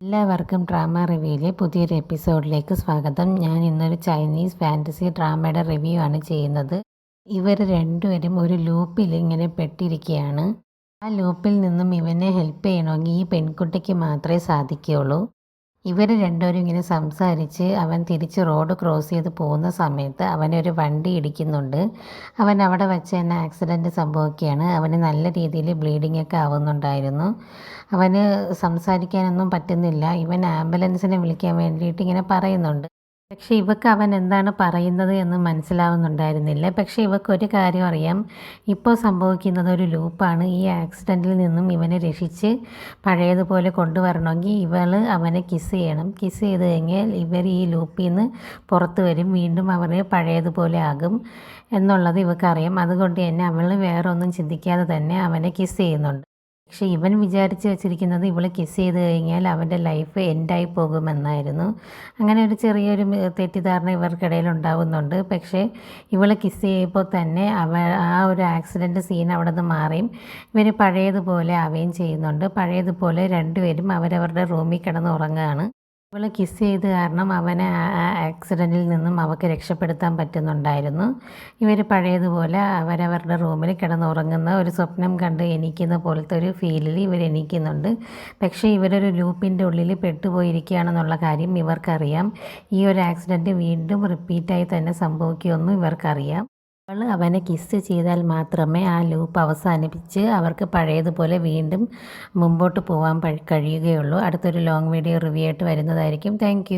എല്ലാവർക്കും ഡ്രാമ റിവ്യൂയിലെ പുതിയൊരു എപ്പിസോഡിലേക്ക് സ്വാഗതം. ഞാൻ ഇന്നൊരു ചൈനീസ് ഫാൻറ്റസി ഡ്രാമയുടെ റിവ്യൂ ആണ് ചെയ്യുന്നത്. ഇവർ രണ്ടുപേരും ഒരു ലൂപ്പിൽ ഇങ്ങനെ പെട്ടിരിക്കുകയാണ്. ആ ലൂപ്പിൽ നിന്നും ഇവനെ ഹെൽപ്പ് ചെയ്യണമെങ്കിൽ ഈ പെൺകുട്ടിക്ക് മാത്രമേ സാധിക്കുകയുള്ളൂ. ഇവർ രണ്ടുപേരും ഇങ്ങനെ സംസാരിച്ച് അവൻ തിരിച്ച് റോഡ് ക്രോസ് ചെയ്ത് പോകുന്ന സമയത്ത് അവനൊരു വണ്ടി ഇടിക്കുന്നുണ്ട്. അവൻ അവിടെ വെച്ച് തന്നെ ആക്സിഡൻറ്റ് സംഭവിക്കുകയാണ്. അവന് നല്ല രീതിയിൽ ബ്ലീഡിംഗ് ഒക്കെ ആവുന്നുണ്ടായിരുന്നു. അവന് സംസാരിക്കാനൊന്നും പറ്റുന്നില്ല. ഇവൻ ആംബുലൻസിനെ വിളിക്കാൻ വേണ്ടിയിട്ട് ഇങ്ങനെ പറയുന്നുണ്ട്. പക്ഷേ ഇവക്ക് അവൻ എന്താണ് പറയുന്നത് എന്ന് മനസ്സിലാവുന്നുണ്ടായിരുന്നില്ല. പക്ഷേ ഇവക്കൊരു കാര്യം അറിയാം, ഇപ്പോൾ സംഭവിക്കുന്നത് ഒരു ലൂപ്പാണ്. ഈ ആക്സിഡൻറ്റിൽ നിന്നും ഇവനെ രക്ഷിച്ച് പഴയതുപോലെ കൊണ്ടുവരണമെങ്കിൽ ഇവൾ അവനെ കിസ് ചെയ്യണം. കിസ് ചെയ്ത് കഴിഞ്ഞാൽ ഇവർ ഈ ലൂപ്പിൽ നിന്ന് പുറത്ത് വരും, വീണ്ടും അവർ പഴയതുപോലെ ആകും എന്നുള്ളത് ഇവക്കറിയാം. അതുകൊണ്ട് തന്നെ അവൾ വേറെ ഒന്നും ചിന്തിക്കാതെ തന്നെ അവനെ കിസ് ചെയ്യുന്നുണ്ട്. പക്ഷേ ഇവൻ വിചാരിച്ച് വെച്ചിരിക്കുന്നത് ഇവൾ കിസ് ചെയ്ത് കഴിഞ്ഞാൽ അവൻ്റെ ലൈഫ് എൻഡായി പോകുമെന്നായിരുന്നു. അങ്ങനെ ഒരു ചെറിയൊരു തെറ്റിദ്ധാരണ ഇവർക്കിടയിൽ ഉണ്ടാകുന്നുണ്ട്. പക്ഷേ ഇവൾ കിസ് ചെയ്യുമ്പോൾ തന്നെ ആ ഒരു ആക്സിഡൻറ്റ് സീൻ അവിടെ നിന്ന് മാറിയും ഇവർ പഴയതുപോലെ ആവുകയും ചെയ്യുന്നുണ്ട്. പഴയതുപോലെ രണ്ടുപേരും അവരവരുടെ റൂമിൽ കിടന്ന് ഉറങ്ങുകയാണ്. ഇവൾ കിസ് ചെയ്ത് കാരണം അവനെ ആ ആക്സിഡൻറ്റിൽ നിന്നും അവൾക്ക് രക്ഷപ്പെടുത്താൻ പറ്റുന്നുണ്ടായിരുന്നു. ഇവർ പഴയതുപോലെ അവരവരുടെ റൂമിൽ കിടന്നുറങ്ങുന്ന ഒരു സ്വപ്നം കണ്ട് എണീക്കുന്ന പോലത്തെ ഒരു ഫീലിൽ ഇവർ എണീക്കുന്നുണ്ട്. പക്ഷേ ഇവരൊരു ലൂപ്പിൻ്റെ ഉള്ളിൽ പെട്ടുപോയിരിക്കുകയാണെന്നുള്ള കാര്യം ഇവർക്കറിയാം. ഈ ഒരു ആക്സിഡൻറ്റ് വീണ്ടും റിപ്പീറ്റായി തന്നെ സംഭവിക്കുമെന്നും ഇവർക്കറിയാം. അവനെ കിസ് ചെയ്താൽ മാത്രമേ ആ ലൂപ്പ് അവസാനിപ്പിച്ച് അവർക്ക് പഴയതുപോലെ വീണ്ടും മുമ്പോട്ട് പോകാൻ കഴിയുകയുള്ളൂ. അടുത്തൊരു ലോങ് വീഡിയോ റിവ്യൂ ആയിട്ട് വരുന്നതായിരിക്കും. താങ്ക്